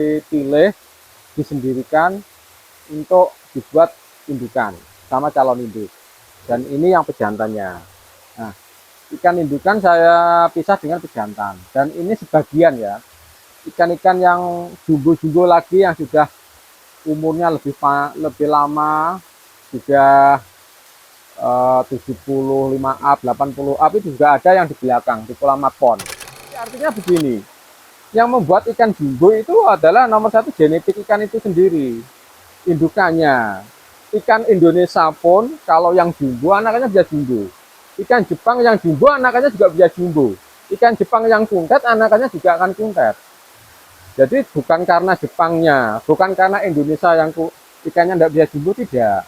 dipilih, disendirikan untuk dibuat indukan sama calon induk. Dan ini yang pejantannya. Nah, ikan indukan saya pisah dengan pejantan. Dan ini sebagian ya, ikan-ikan yang jumbo-jumbo lagi yang sudah umurnya lebih lama, sudah 75 up, 80 up, itu juga ada yang di belakang, di kolam pon. Artinya begini, yang membuat ikan jumbo itu adalah nomor satu genetik ikan itu sendiri, indukannya. Ikan Indonesia pun kalau yang jumbo anakannya bisa jumbo. Ikan Jepang yang jumbo anakannya juga bisa jumbo. Ikan Jepang yang kuntet anakannya juga akan kuntet. Jadi bukan karena Jepangnya, bukan karena Indonesia yang ikannya tidak bisa jumbo, tidak.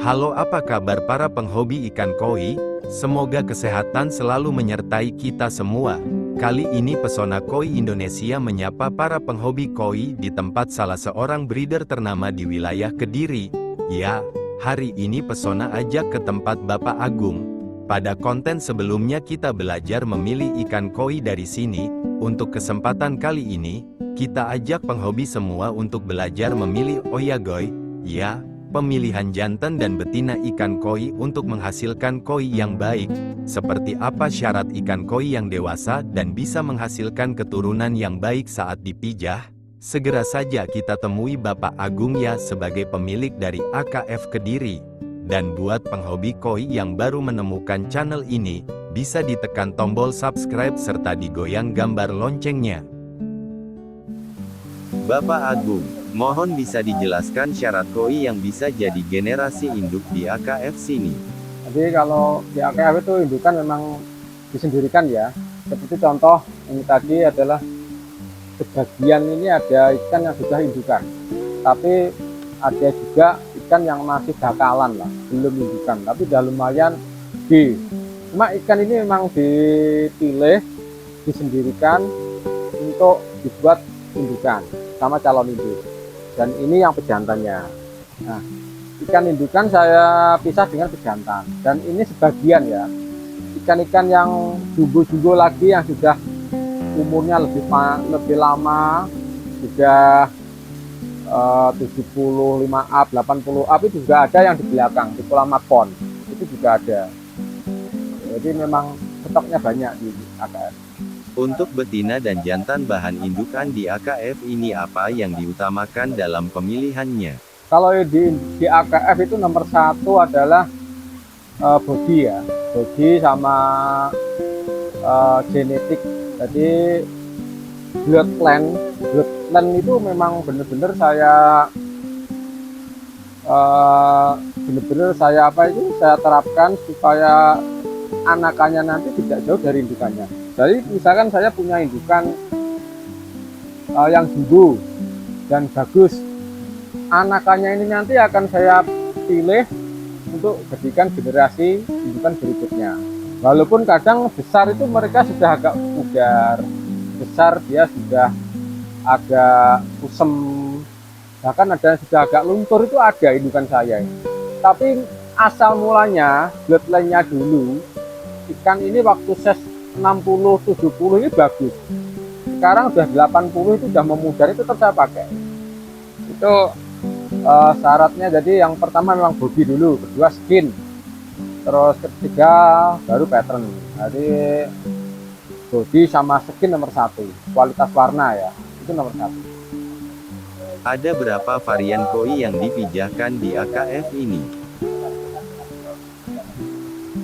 Halo, apa kabar para penghobi ikan koi? Semoga kesehatan selalu menyertai kita semua. Kali ini Pesona Koi Indonesia menyapa para penghobi koi di tempat salah seorang breeder ternama di wilayah Kediri. Ya, hari ini Pesona ajak ke tempat Bapak Agung. Pada konten sebelumnya kita belajar memilih ikan koi dari sini. Untuk kesempatan kali ini, kita ajak penghobi semua untuk belajar memilih oyagoy. Ya, pemilihan jantan dan betina ikan koi untuk menghasilkan koi yang baik. Seperti apa syarat ikan koi yang dewasa dan bisa menghasilkan keturunan yang baik saat dipijah? Segera saja kita temui Bapak Agung ya sebagai pemilik dari AKF Kediri. Dan buat penghobi koi yang baru menemukan channel ini, bisa ditekan tombol subscribe serta digoyang gambar loncengnya. Bapak Agung, mohon bisa dijelaskan syarat koi yang bisa jadi generasi induk di AKF sini. Jadi kalau di AKF itu indukan memang disendirikan ya. Seperti contoh ini tadi adalah sebagian ini ada ikan yang sudah indukan. Tapi ada juga ikan yang masih bakalan lah, belum indukan. Tapi sudah lumayan gede. Cuma ikan ini memang dipilih, disendirikan untuk dibuat indukan sama calon induk. Dan ini yang pejantannya. Nah, ikan indukan saya pisah dengan pejantan. Dan ini sebagian ya, ikan-ikan yang jumbo-jumbo lagi yang sudah umurnya lebih lama, sudah 75 up, 80 up, itu juga ada yang di belakang, di kolam pon. Itu juga ada. Jadi memang stoknya banyak di AKF. Untuk betina dan jantan bahan indukan di AKF ini apa yang diutamakan dalam pemilihannya? Kalau di AKF itu nomor satu adalah body ya, body sama genetik. Jadi bloodline itu memang benar-benar saya terapkan supaya anakannya nanti tidak jauh dari indukannya. Jadi misalkan saya punya indukan yang jumbo dan bagus, anakannya ini nanti akan saya pilih untuk jadikan generasi indukan berikutnya. Walaupun kadang besar itu mereka sudah agak pudar, besar dia sudah agak kusem, bahkan ada yang sudah agak luntur, itu ada indukan saya. Tapi asal mulanya bloodline-nya dulu, ikan ini waktu ses 60-70 ini bagus. Sekarang udah 80 itu udah memudar, itu tetap saya pakai. Itu syaratnya. Jadi yang pertama memang body dulu, kedua skin, terus ketiga baru pattern. Jadi body sama skin nomor satu, kualitas warna ya, itu nomor satu. Ada berapa varian koi yang dipijahkan di AKF ini?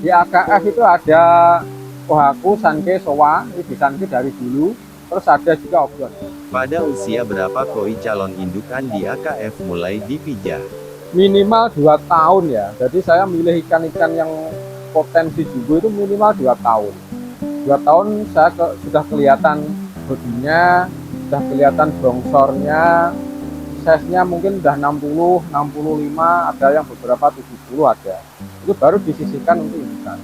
Di AKF itu ada Ohaku, Sanke, Sowa, ini Sanke dari dulu, terus ada juga Obion. Pada usia berapa koi calon indukan di AKF mulai dipijah? Minimal 2 tahun ya, jadi saya milih ikan-ikan yang potensi jumbo itu minimal 2 tahun. 2 tahun saya sudah kelihatan bodinya, sudah kelihatan bongsornya, size-nya mungkin udah 60, 65, ada yang beberapa 70 ada. Itu baru disisihkan untuk indukan.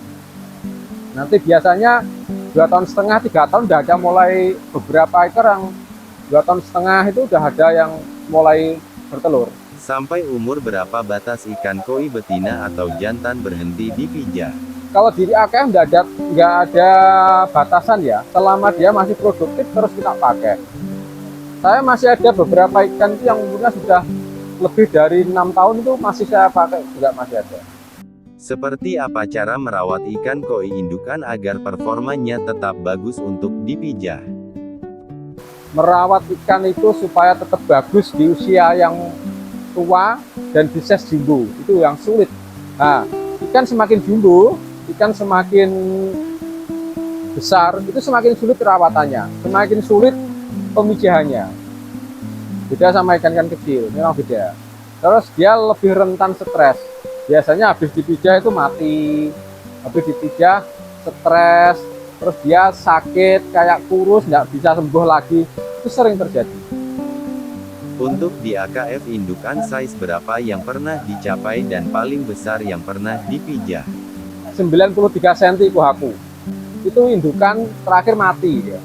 Nanti biasanya 2,5 tahun, 3 tahun udah ada mulai beberapa ekor yang 2,5 tahun itu udah ada yang mulai bertelur. Sampai umur berapa batas ikan koi betina atau jantan berhenti dipijah? Kalau di AKF nggak ada batasan ya, selama dia masih produktif terus kita pakai. Saya masih ada beberapa ikan itu yang umurnya sudah lebih dari 6 tahun itu masih saya pakai juga masih ada. Seperti apa cara merawat ikan koi indukan agar performanya tetap bagus untuk dipijah? Merawat ikan itu supaya tetap bagus di usia yang tua dan di size jumbo itu yang sulit. Nah, ikan semakin jumbo, ikan semakin besar itu semakin sulit perawatannya, semakin sulit pemijahannya. Beda sama ikan-ikan kecil, memang beda. Terus dia lebih rentan stres. Biasanya habis dipijah itu mati, habis dipijah stres, terus dia sakit kayak kurus, nggak bisa sembuh lagi. Itu sering terjadi. Untuk di AKF indukan size berapa yang pernah dicapai dan paling besar yang pernah dipijah? 93 cm kuhaku. Itu indukan terakhir mati ya.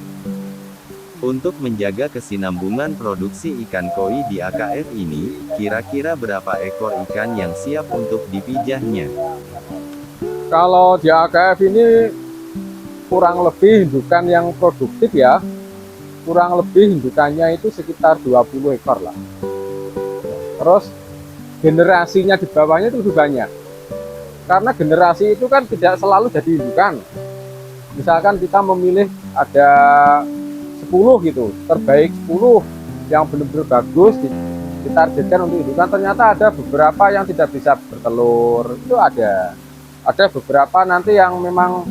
Untuk menjaga kesinambungan produksi ikan koi di AKF ini, kira-kira berapa ekor ikan yang siap untuk dipijahnya? Kalau di AKF ini kurang lebih indukan yang produktif ya, kurang lebih indukannya itu sekitar 20 ekor lah. Terus generasinya di bawahnya itu lebih banyak. Karena generasi itu kan tidak selalu jadi indukan. Misalkan kita memilih ada 10 gitu, terbaik 10 yang benar-benar bagus ditargetkan untuk indukan, ternyata ada beberapa yang tidak bisa bertelur, itu ada beberapa nanti yang memang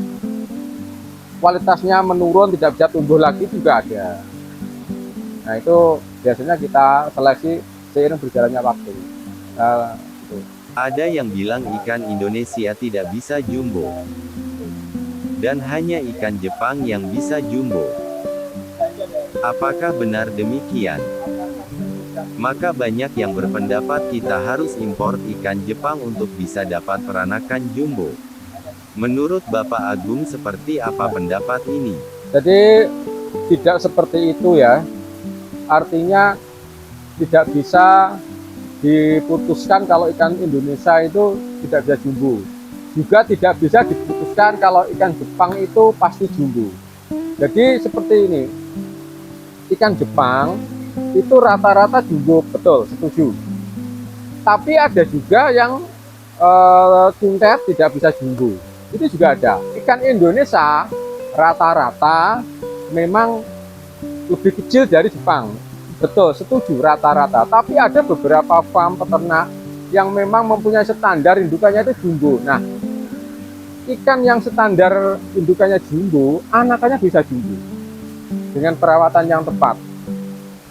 kualitasnya menurun, tidak bisa tumbuh lagi juga ada. Nah itu biasanya kita seleksi seiring berjalannya waktu. Gitu. Ada yang bilang ikan Indonesia tidak bisa jumbo, dan hanya ikan Jepang yang bisa jumbo. Apakah benar demikian? Maka banyak yang berpendapat kita harus impor ikan Jepang untuk bisa dapat peranakan jumbo. Menurut Bapak Agung seperti apa pendapat ini? Jadi tidak seperti itu ya. Artinya tidak bisa diputuskan kalau ikan Indonesia itu tidak bisa jumbo. Juga tidak bisa diputuskan kalau ikan Jepang itu pasti jumbo. Jadi seperti ini. Ikan Jepang itu rata-rata jumbo, betul, setuju. Tapi ada juga yang kuntet tidak bisa jumbo. Itu juga ada. Ikan Indonesia rata-rata memang lebih kecil dari Jepang. Betul, setuju rata-rata. Tapi ada beberapa farm peternak yang memang mempunyai standar indukannya itu jumbo. Nah, ikan yang standar indukannya jumbo, anakannya bisa jumbo dengan perawatan yang tepat.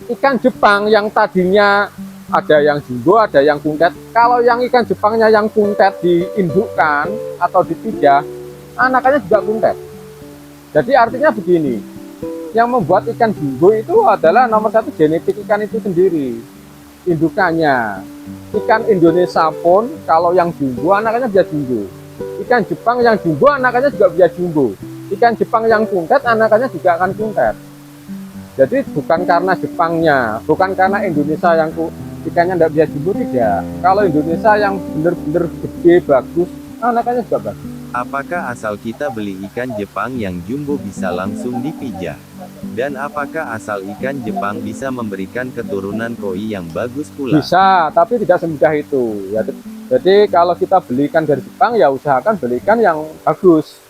Ikan Jepang yang tadinya ada yang jumbo, ada yang kuntet. Kalau yang ikan Jepangnya yang kuntet diindukkan atau dipijah, anakannya juga kuntet. Jadi artinya begini, yang membuat ikan jumbo itu adalah nomor satu genetik ikan itu sendiri, indukannya. Ikan Indonesia pun kalau yang jumbo anakannya bisa jumbo. Ikan Jepang yang jumbo anakannya juga bisa jumbo. Ikan Jepang yang kuntet anakannya juga akan kuntet. Jadi bukan karena Jepangnya, bukan karena Indonesia yang ikannya tidak bisa jumbo, tidak. Kalau Indonesia yang benar-benar gede, bagus, anakannya juga bagus. Apakah asal kita beli ikan Jepang yang jumbo bisa langsung dipijah? Dan apakah asal ikan Jepang bisa memberikan keturunan koi yang bagus pula? Bisa, tapi tidak semudah itu. Ya, jadi kalau kita beli ikan dari Jepang, ya usahakan beli ikan yang bagus,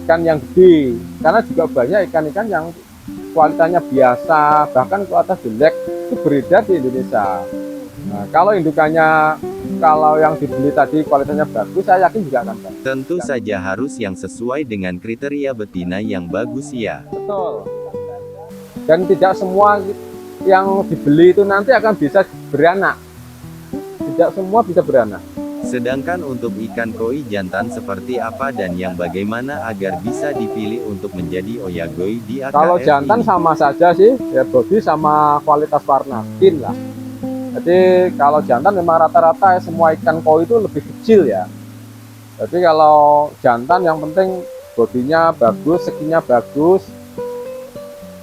ikan yang gede. Karena juga banyak ikan-ikan yang kualitasnya biasa, bahkan kualitas jelek itu beredar di Indonesia. Nah, kalau indukannya, kalau yang dibeli tadi kualitasnya bagus, saya yakin juga akan bagus. Tentu saja harus yang sesuai dengan kriteria betina yang bagus ya. Betul. Dan tidak semua yang dibeli itu nanti akan bisa beranak. Tidak semua bisa beranak. Sedangkan untuk ikan koi jantan seperti apa dan yang bagaimana agar bisa dipilih untuk menjadi oyagoi di AKF Kalau jantan ini? sama saja sih, ya body sama kualitas warna, skin lah. Jadi kalau jantan memang rata-rata semua ikan koi itu lebih kecil ya. Jadi kalau jantan yang penting bodinya bagus, skinnya bagus,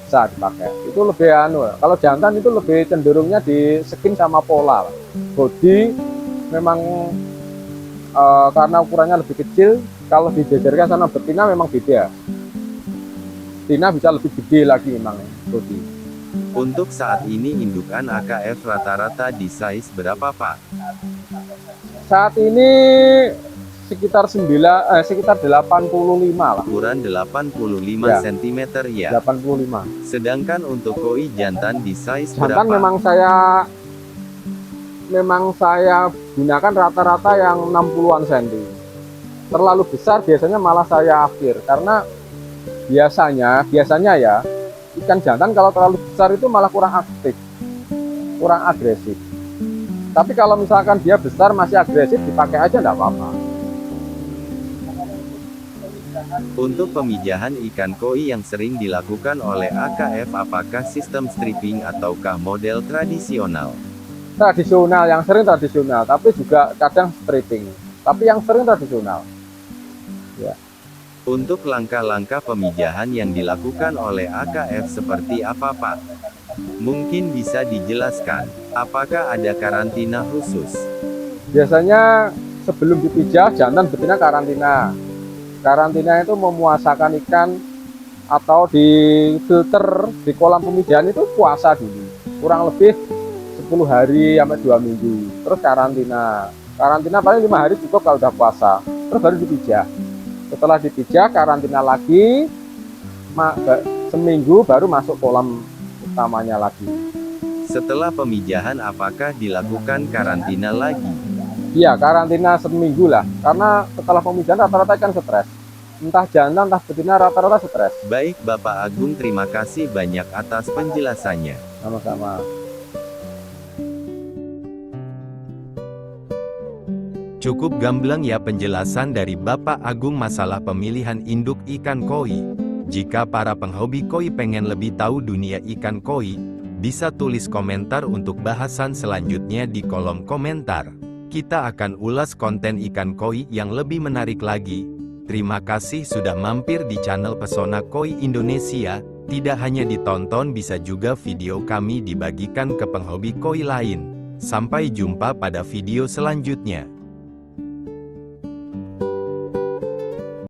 bisa dipakai. Itu lebih kalau jantan itu lebih cenderungnya di skin sama pola. Body memang karena ukurannya lebih kecil, kalau dijajarkan sama betina memang beda. Betina bisa lebih gede lagi memang, Bodi. Untuk saat ini indukan AKF rata-rata di size berapa, Pak? Saat ini sekitar 85 lah. Ukuran 85 Ya. cm ya. 85. Sedangkan untuk koi jantan di size Jantan berapa? memang saya gunakan rata-rata yang 60-an cm. Terlalu besar biasanya malah saya akhir, karena biasanya ya ikan jantan kalau terlalu besar itu malah kurang aktif, kurang agresif. Tapi kalau misalkan dia besar masih agresif, dipakai aja enggak apa-apa. Untuk pemijahan ikan koi yang sering dilakukan oleh AKF, apakah sistem stripping ataukah model tradisional? Tradisional, yang sering tradisional, tapi juga kadang stripping. Tapi yang sering tradisional. Ya. Untuk langkah-langkah pemijahan yang dilakukan oleh AKF seperti apa, Pak? Mungkin bisa dijelaskan, apakah ada karantina khusus? Biasanya sebelum dipijah, jantan betina karantina. Karantina itu memuasakan ikan atau di filter di kolam pemijahan itu puasa dulu. Kurang lebih 10 hari sampai 2 minggu. Terus karantina. Karantina paling 5 hari cukup kalau udah puasa. Terus baru dipijah. Setelah dipijah, karantina lagi. Seminggu baru masuk kolam utamanya lagi. Setelah pemijahan apakah dilakukan karantina lagi? Iya, karantina seminggu lah. Karena setelah pemijahan rata-rata ikan stres. Entah jantan, entah betina, rata-rata stres. Baik Bapak Agung, terima kasih banyak atas penjelasannya. Sama-sama. Cukup gamblang ya penjelasan dari Bapak Agung masalah pemilihan induk ikan koi. Jika para penghobi koi pengen lebih tahu dunia ikan koi, bisa tulis komentar untuk bahasan selanjutnya di kolom komentar. Kita akan ulas konten ikan koi yang lebih menarik lagi. Terima kasih sudah mampir di channel Pesona Koi Indonesia. Tidak hanya ditonton, bisa juga video kami dibagikan ke penghobi koi lain. Sampai jumpa pada video selanjutnya.